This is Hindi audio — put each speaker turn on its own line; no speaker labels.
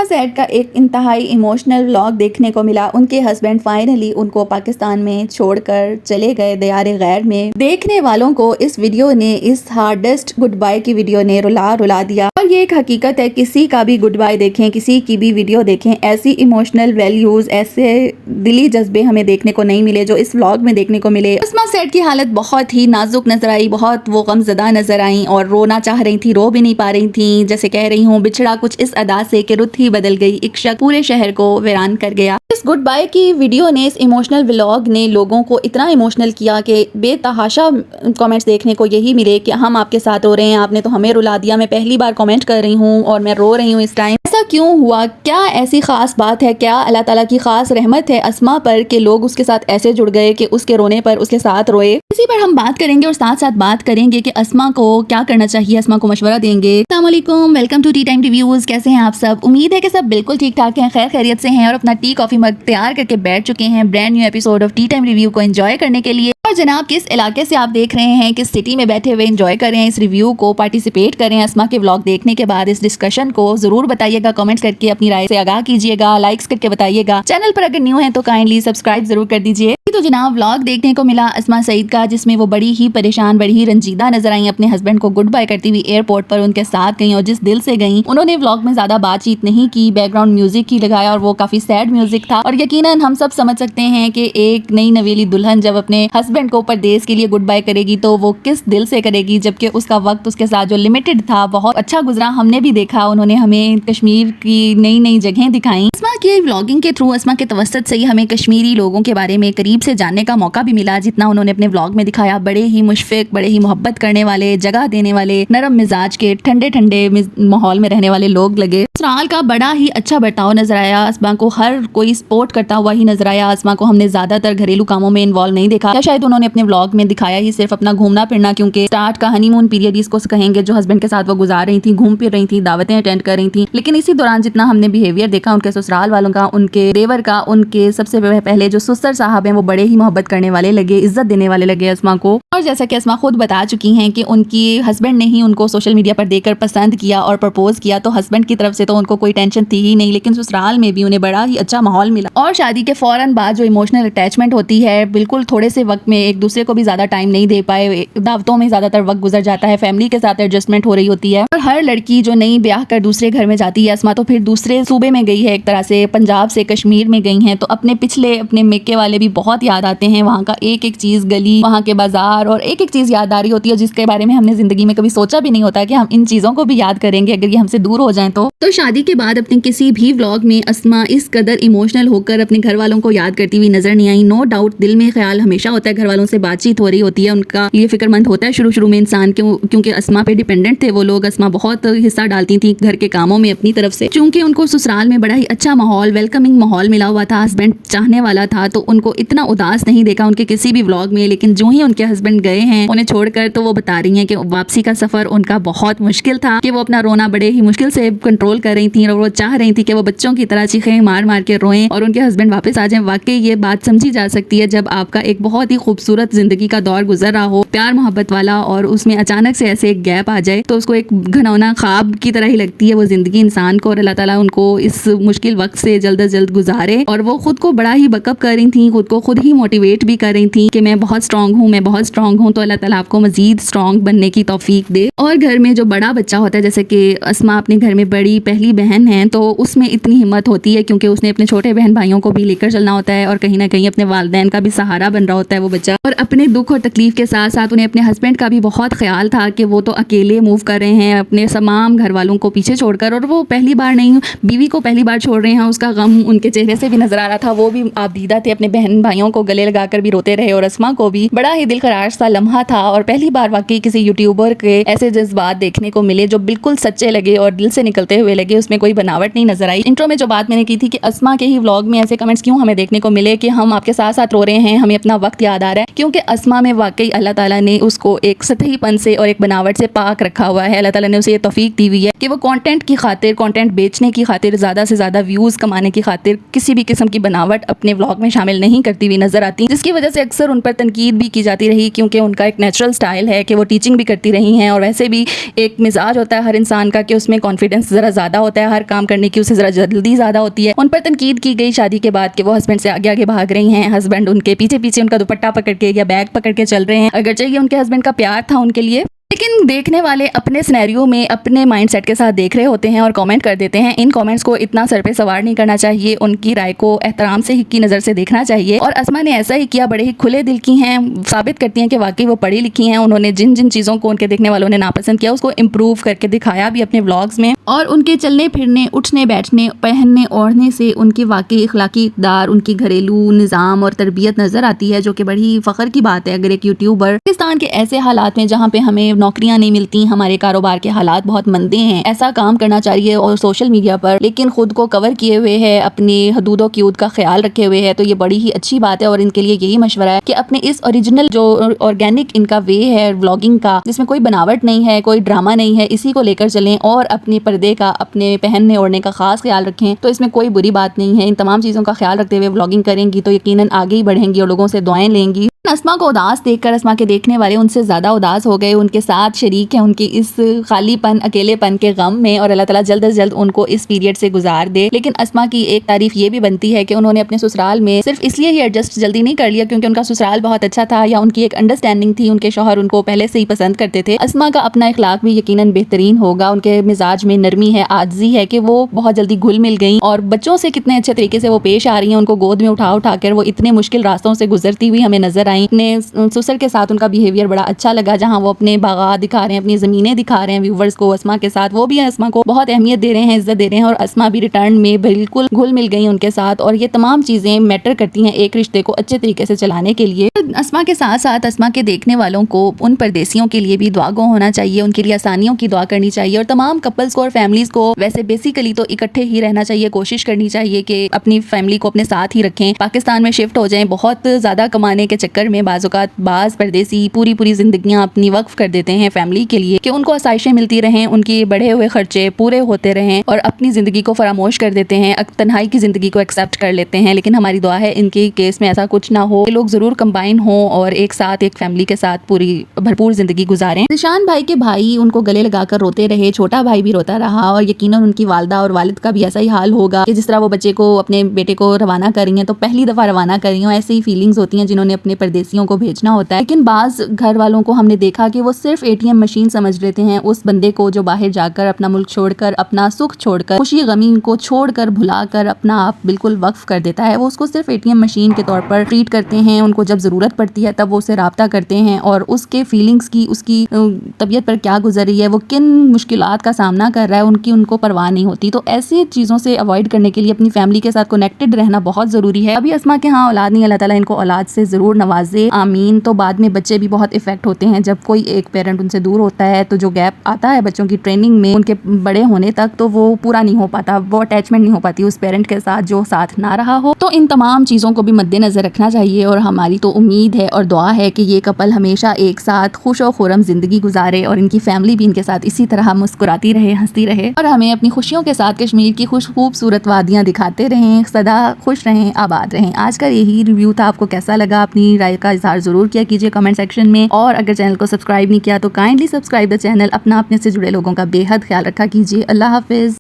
अस्मा सेठ का एक इंतहाई इमोशनल व्लॉग देखने को मिला। उनके हस्बैंड फाइनली उनको पाकिस्तान में छोड़कर चले गए दयारे गैर में। देखने वालों को इस वीडियो ने, इस हार्डेस्ट गुड बाय की वीडियो ने रुला दिया। और ये एक हकीकत है, किसी का भी गुड बाय देखें, किसी की भी वीडियो देखें, ऐसी इमोशनल वैल्यूज, ऐसे दिली जज्बे हमें देखने को नहीं मिले जो इस व्लॉग में देखने को मिले। अस्मा सेठ की हालत बहुत ही नाजुक नजर आई, बहुत वो गमज़दा नजर आई और रोना चाह रही थी, रो भी नहीं पा रही थी। जैसे कह रही हूँ, बिछड़ा कुछ इस अदा से कि रुत ही बदल गई, एक शख्स पूरे शहर को वीरान कर गया। इस गुड बाय की वीडियो ने, इस इमोशनल व्लॉग ने लोगों को इतना इमोशनल किया कि बेतहाशा कमेंट्स देखने को यही मिले कि हम आपके साथ रो रहे हैं, आपने तो हमें रुला दिया, मैं पहली बार कमेंट कर रही हूँ और मैं रो रही हूँ इस टाइम। ऐसा क्यों हुआ? क्या ऐसी खास बात है? क्या अल्लाह ताला की खास रहमत है अस्मा पर कि लोग उसके साथ ऐसे जुड़ गए कि उसके रोने पर उसके साथ रोए? इसी पर हम बात करेंगे और साथ साथ बात करेंगे कि अस्मा को क्या करना चाहिए, अस्मा को मशवरा देंगे। अस्सलाम वालेकुम, welcome to tea time reviews. कैसे हैं आप सब? उम्मीद है कि सब बिल्कुल ठीक ठाक हैं, खैर खैरियत से हैं और अपना टी कॉफी मग तैयार करके बैठ चुके हैं brand new episode of T time review को एंजॉय करने के लिए। और जनाब, किस इलाके से आप देख रहे हैं, किस सिटी में बैठे हुए एंजॉय कर रहे हैं इस रिव्यू को, पार्टिसिपेट करें अस्मा के व्लॉग देखने के बाद इस डिस्कशन को जरूर बताइएगा, कमेंट्स करके अपनी राय से आगाह कीजिएगा, लाइक्स करके बताइएगा। चैनल पर अगर न्यू है तो काइंडली सब्सक्राइब जरूर कर दीजिए। तो जनाब, व्लॉग देखने को मिला अस्मा सईद का, जिसमें वो बड़ी ही परेशान, बड़ी ही रंजीदा नजर आई, अपने हस्बैंड को गुड बाय करती हुई एयरपोर्ट पर उनके साथ गई और जिस दिल से गई। उन्होंने व्लॉग में ज्यादा बातचीत नहीं की, बैकग्राउंड म्यूजिक ही लगाया और वो काफी सैड म्यूजिक था। और यकीनन हम सब समझ सकते हैं कि एक नई नवेली दुल्हन जब अपने हस्बैंड को परदेश के लिए गुड बाय करेगी तो वो किस दिल से करेगी, जबकि उसका वक्त उसके साथ जो लिमिटेड था बहुत अच्छा गुजरा। हमने भी देखा, उन्होंने हमें कश्मीर की नई नई जगहें दिखाई। अस्मा के व्लॉगिंग के थ्रू, अस्मा के तवस्सुत से ही हमें कश्मीरी लोगों के बारे में करीब से जानने का मौका भी मिला। जितना उन्होंने अपने व्लॉग में दिखाया, बड़े ही मुशफिक, बड़े ही मोहब्बत करने वाले, जगह देने वाले, नरम मिजाज के, ठंडे ठंडे माहौल में रहने वाले लोग लगे। ससुराल का बड़ा ही अच्छा बर्ताव नजर आया। अस्मा को हर कोई सपोर्ट करता हुआ ही नजर आया। अस्मा को हमने ज्यादातर घरेलू कामों में इन्वॉल्व नहीं देखा, या शायद उन्होंने अपने व्लॉग में दिखाया ही सिर्फ अपना घूमना फिरना, क्योंकि स्टार्ट का हनीमून पीरियड इसको कहेंगे जो हस्बैंड के साथ वो गुजार रही थी, घूम फिर रही थी, दावतें अटेंड कर रही थी। लेकिन इसी दौरान जितना हमने बिहेवियर देखा उनके ससुराल वालों का, उनके देवर का, उनके सबसे पहले जो सुसर साहब हैं वो बड़े ही मोहब्बत करने वाले लगे, इज्जत देने वाले लगे अस्मा को। और जैसा कि अस्मा खुद बता चुकी हैं कि उनकी हस्बैंड ने ही उनको सोशल मीडिया पर देखकर पसंद किया और प्रपोज किया, तो हस्बैंड की तरफ से तो उनको कोई टेंशन थी ही नहीं, लेकिन ससुराल में भी उन्हें बड़ा ही अच्छा माहौल मिला। और शादी के फौरन बाद जो इमोशनल अटैचमेंट होती है, बिल्कुल थोड़े से वक्त में एक दूसरे को भी ज्यादा टाइम नहीं दे पाए, दावतों में ज्यादातर वक्त गुजर जाता है, फैमिली के साथ एडजस्टमेंट हो रही होती है। और हर लड़की जो नई ब्याह कर दूसरे घर में जाती है, अस्मा तो फिर दूसरे सूबे में गई है, एक तरह से पंजाब से कश्मीर में गई हैं, तो अपने पिछले, अपने मेके वाले भी बहुत याद आते हैं, वहाँ का एक एक चीज, गली, वहाँ के बाजार और एक एक चीज याद आ रही होती है, जिसके बारे में हमने जिंदगी में कभी सोचा भी नहीं होता कि हम इन चीजों को भी याद करेंगे अगर ये हमसे दूर हो जाएं तो। शादी के बाद अपने किसी भी व्लॉग में अस्मा इस कदर इमोशनल होकर अपने घर वालों को याद करती हुई नजर नहीं आई। नो डाउट दिल में ख्याल हमेशा होता है, घर वालों से बातचीत हो रही होती है, उनका ये फिक्रमंद होता है शुरू में इंसान, क्योंकि अस्मा पे डिपेंडेंट थे वो लोग। अस्मा बहुत हिस्सा डालती थी घर के कामों में अपनी तरफ से, क्योंकि उनको ससुराल में बड़ा ही अच्छा माहौल, वेलकमिंग माहौल मिला हुआ था, हस्बैंड चाहने वाला था, तो उनको इतना उदास नहीं देखा उनके किसी भी व्लॉग में। लेकिन जो ही उनके हस्बैंड गए हैं उन्हें छोड़कर, तो वो बता रही हैं कि वापसी का सफर उनका बहुत मुश्किल था, कि वो अपना रोना बड़े ही मुश्किल से कंट्रोल कर रही थी और वो चाह रही थी कि वो बच्चों की तरह चीखें मार मार के रोएं और उनके हस्बैंड वापस आ जाएं। वाकई ये बात समझी जा सकती है जब आपका एक बहुत ही खूबसूरत जिंदगी का दौर गुजर रहा हो, प्यार मोहब्बत वाला, और उसमें अचानक से ऐसे एक गैप आ जाए तो उसको एक घनौना ख्वाब की तरह ही लगती है वो जिंदगी इंसान को। और अल्लाह ताला उनको इस मुश्किल वक्त से जल्द अज जल्द गुजारे। और वो खुद को बड़ा ही बकअप कर रही थी, खुद को खुद ही मोटिवेट भी कर रही थी कि मैं बहुत स्ट्रांग हूँ, मैं बहुत स्ट्रांग हूँ। तो अल्लाह ताला आपको मजीद स्ट्रांग बनने की तौफीक दे। और घर में जो बड़ा बच्चा होता है, जैसे कि अस्मा अपने घर में बड़ी पहली बहन है, तो उसमें इतनी हिम्मत होती है क्योंकि उसने अपने छोटे बहन भाइयों को भी लेकर चलना होता है और कहीं ना कहीं अपने वालिदैन का भी सहारा बन रहा होता है वो बच्चा। और अपने दुख और तकलीफ के साथ साथ उन्हें अपने हस्बैंड का भी बहुत ख्याल था कि वो तो अकेले मूव कर रहे हैं अपने तमाम घर वालों को पीछे छोड़कर, और वो पहली बार नहीं, बीवी को पहली बार छोड़ रहे हैं। उसका गम उनके चेहरे से भी नजर आ रहा था, वो भी आप दीदा थे, अपने बहन भाइयों को गले लगाकर भी रोते रहे। और अस्मा को भी बड़ा ही दिलखरार सा लम्हा था और पहली बार वाकई किसी यूट्यूबर के ऐसे जज्बात देखने को मिले जो बिल्कुल सच्चे लगे और दिल से निकलते हुए लगे, उसमें कोई बनावट नहीं नजर आई। इंट्रो में जो बात मैंने की थी कि अस्मा के ही व्लॉग में ऐसे कमेंट्स क्यों हमें देखने को मिले कि हम आपके साथ साथ रो रहे हैं, हमें अपना वक्त याद आ जा रहा है, क्योंकि अस्मा में वाकई अल्लाह ताला ने उसको एक सतहीपन से और एक बनावट से पाक रखा हुआ है। अल्लाह ताला ने उसे ये तौफीक दी हुई है कि वो कंटेंट की खातिर, कंटेंट बेचने की खातिर, ज़्यादा से ज़्यादा व्यूज़ कमाने की खातिर किसी भी किस्म की बनावट अपने व्लॉग में शामिल नहीं करती हुई नजर आती, जिसकी वजह से अक्सर उन पर तनकीद भी की जाती रही, क्योंकि उनका एक नेचुरल स्टाइल है कि वो टीचिंग भी करती रही हैं और वैसे भी एक मिजाज होता है हर इंसान का कि उसमें कॉन्फिडेंस ज़रा ज़्यादा होता है, हर काम करने की उसे ज़रा जल्दी ज़्यादा होती है। उन पर तनकीद की गई शादी के बाद कि वो हस्बैंड से आगे आगे भाग रही हैं, हस्बैंड उनके पीछे पीछे उनका दुपट्टा पकड़ के या बैग पकड़ के चल रहे हैं। अगर चाहिए उनके हस्बैंड का प्यार था उनके लिए, लेकिन देखने वाले अपने सिनेरियो में अपने माइंडसेट के साथ देख रहे होते हैं और कमेंट कर देते हैं। इन कमेंट्स को इतना सर पे सवार नहीं करना चाहिए, उनकी राय को एहतराम से की नज़र से देखना चाहिए। और अस्मा ने ऐसा ही किया, बड़े ही खुले दिल की हैं, साबित करती हैं कि वाकई वो पढ़ी लिखी हैं। उन्होंने जिन जिन चीज़ों को उनके देखने वालों ने नापसंद किया उसको इम्प्रूव करके दिखाया भी अपने व्लॉग्स में। और उनके चलने फिरने, उठने बैठने, पहनने ओढ़ने से उनकी वाकई इखलाकी इक़्तिदार, उनकी घरेलू निज़ाम और तरबियत नज़र आती है, जो कि बड़ी फ़ख्र की बात है। अगर एक यूट्यूबर पाकिस्तान के ऐसे हालात में जहाँ पे हमें नौकरियाँ नहीं मिलती, हमारे कारोबार के हालात बहुत मंदे हैं, ऐसा काम करना चाहिए और सोशल मीडिया पर, लेकिन खुद को कवर किए हुए है, अपनी हदूदो क़ियूद का ख्याल रखे हुए है, तो ये बड़ी ही अच्छी बात है। और इनके लिए यही मशवरा है कि अपने इस ओरिजिनल जो ऑर्गेनिक इनका वे है व्लॉगिंग का, जिसमें कोई बनावट नहीं है, कोई ड्रामा नहीं है, इसी को लेकर चलें और अपने पर्दे का, अपने पहनने ओढ़ने का खास ख्याल रखें। तो इसमें कोई बुरी बात नहीं है। इन तमाम चीज़ों का ख्याल रखते हुए व्लॉगिंग करेंगी तो यकीनन आगे ही बढ़ेंगी और लोगों से दुआएं लेंगी। अस्मा को उदास देखकर अस्मा के देखने वाले उनसे ज़्यादा उदास हो गए, उनके साथ शरीक हैं उनके इस खालीपन, अकेलेपन के गम में, और अल्लाह ताला जल्द से जल्द उनको इस पीरियड से गुजार दे। लेकिन अस्मा की एक तारीफ ये भी बनती है कि उन्होंने अपने ससुराल में सिर्फ इसलिए ही एडजस्ट जल्दी नहीं कर लिया क्योंकि उनका ससुराल बहुत अच्छा था या उनकी एक अंडरस्टैंडिंग थी, उनके शौहर उनको पहले से ही पसंद करते थे। अस्मा का अपना इखलाक भी यकीनन बेहतरीन होगा, उनके मिजाज में नरमी है, आजी है कि वो बहुत जल्दी घुल मिल गई और बच्चों से कितने अच्छे तरीके से वो पेश आ रही हैं, उनको गोद में उठा उठा कर वो इतने मुश्किल रास्तों से गुजरती हुई हमें नजर आई। अपने ससुर के साथ उनका बिहेवियर बड़ा अच्छा लगा, जहाँ वो अपने बागात दिखा रहे हैं, अपनी ज़मीनें दिखा रहे हैं व्यूवर्स को अस्मा के साथ, वो भी अस्मा को बहुत अहमियत दे रहे हैं, इज्जत दे रहे हैं और अस्मा भी रिटर्न में बिल्कुल घुल मिल गई उनके साथ। और ये तमाम चीज़ें मैटर करती हैं एक रिश्ते को अच्छे तरीके से चलाने के लिए। अस्मा के साथ साथ अस्मा के देखने वालों को, उन परदेसियों के लिए भी दुआगो होना चाहिए, उनके लिए आसानियों की दुआ करनी चाहिए और तमाम कपल्स को और फैमिलीज़ को वैसे बेसिकली तो इकट्ठे ही रहना चाहिए, कोशिश करनी चाहिए कि अपनी फैमिली को अपने साथ ही रखें, पाकिस्तान में शिफ्ट हो जाएं। बहुत ज़्यादा कमाने के चक्कर में बाज़ परदेसी पूरी ज़िंदगियां अपनी वक्फ कर देते हैं फैमिली के लिए कि उनको आसाइशें मिलती रहें, उनकी बढ़े हुए खर्चे पूरे होते रहें और अपनी ज़िंदगी को फरामोश कर देते हैं, तन्हाई की ज़िंदगी को एक्सेप्ट कर लेते हैं। लेकिन हमारी दुआ है इनके केस में ऐसा कुछ ना हो, लोग ज़रूर कंबाइन हों और एक साथ एक फैमिली के साथ पूरी भरपूर ज़िंदगी गुजारें। निशान भाई के भाई उनको गले लगाकर रोते रहे, छोटा भाई भी रोता रहा और यकीनन उनकी वालदा और वालिद का भी ऐसा ही हाल होगा कि जिस तरह वो बच्चे को, अपने बेटे को रवाना कर रही हैं तो पहली दफ़ा रवाना कर रही हूँ, ऐसी ही फीलिंग्स होती हैं जिन्होंने अपने परदेसियों को भेजना होता है। लेकिन बाज़ घर वालों को हमने देखा कि वो सिर्फ ATM मशीन समझ लेते हैं उस बंदे को जो बाहर जाकर अपना मुल्क छोड़कर, अपना सुख छोड़कर, खुशी गमी को छोड़कर, भुलाकर अपना आप बिल्कुल वक्फ कर देता है। वो उसको सिर्फ ATM मशीन के तौर पर ट्रीट करते हैं, उनको जब ज़रूरत पड़ती है तब वो उससे राब्ता करते हैं और उसके फीलिंग्स की, उसकी तबीयत पर क्या गुजर रही है, वो किन मुश्किलात का सामना कर रहा है, उनको परवाह नहीं होती। तो ऐसी चीज़ों से अवॉइड करने के लिए अपनी फैमिली के साथ कनेक्टेड रहना बहुत ज़रूरी है। अभी अस्मा के यहाँ औलाद नहीं, अल्लाह ताला इनको औलाद से ज़रूर नवाजे, आमीन। तो बाद में बच्चे भी बहुत इफेक्ट होते हैं जब कोई एक पेरेंट उनसे दूर होता है, तो जो गैप आता है बच्चों की ट्रेनिंग में उनके बड़े होने तक, तो वो पूरा नहीं हो पाता, वो अटैचमेंट नहीं हो पाती उस पेरेंट के साथ जो साथ ना रहा हो। तो इन तमाम चीज़ों को भी मद्देनजर रखना चाहिए और हमारी तो उम्मीद है और दुआ है कि ये कपल हमेशा एक साथ खुश और खुरम जिंदगी गुजारे और इनकी फैमिली भी इनके साथ इसी तरह मुस्कुराती रहे, हंसती रहे और हमें अपनी खुशियों के साथ कश्मीर की खूबसूरत वादियाँ दिखाते रहें, सदा खुश रहें, आबाद रहें। आज का यही रिव्यू था, आपको कैसा लगा? अपनी राय का इजहार ज़रूर किया कीजिए कमेंट सेक्शन में और अगर चैनल को सब्सक्राइब नहीं किया तो काइंडली सब्सक्राइब द चैनल। अपने से जुड़े लोगों का बेहद ख्याल रखा कीजिए। अल्लाह हाफिज़।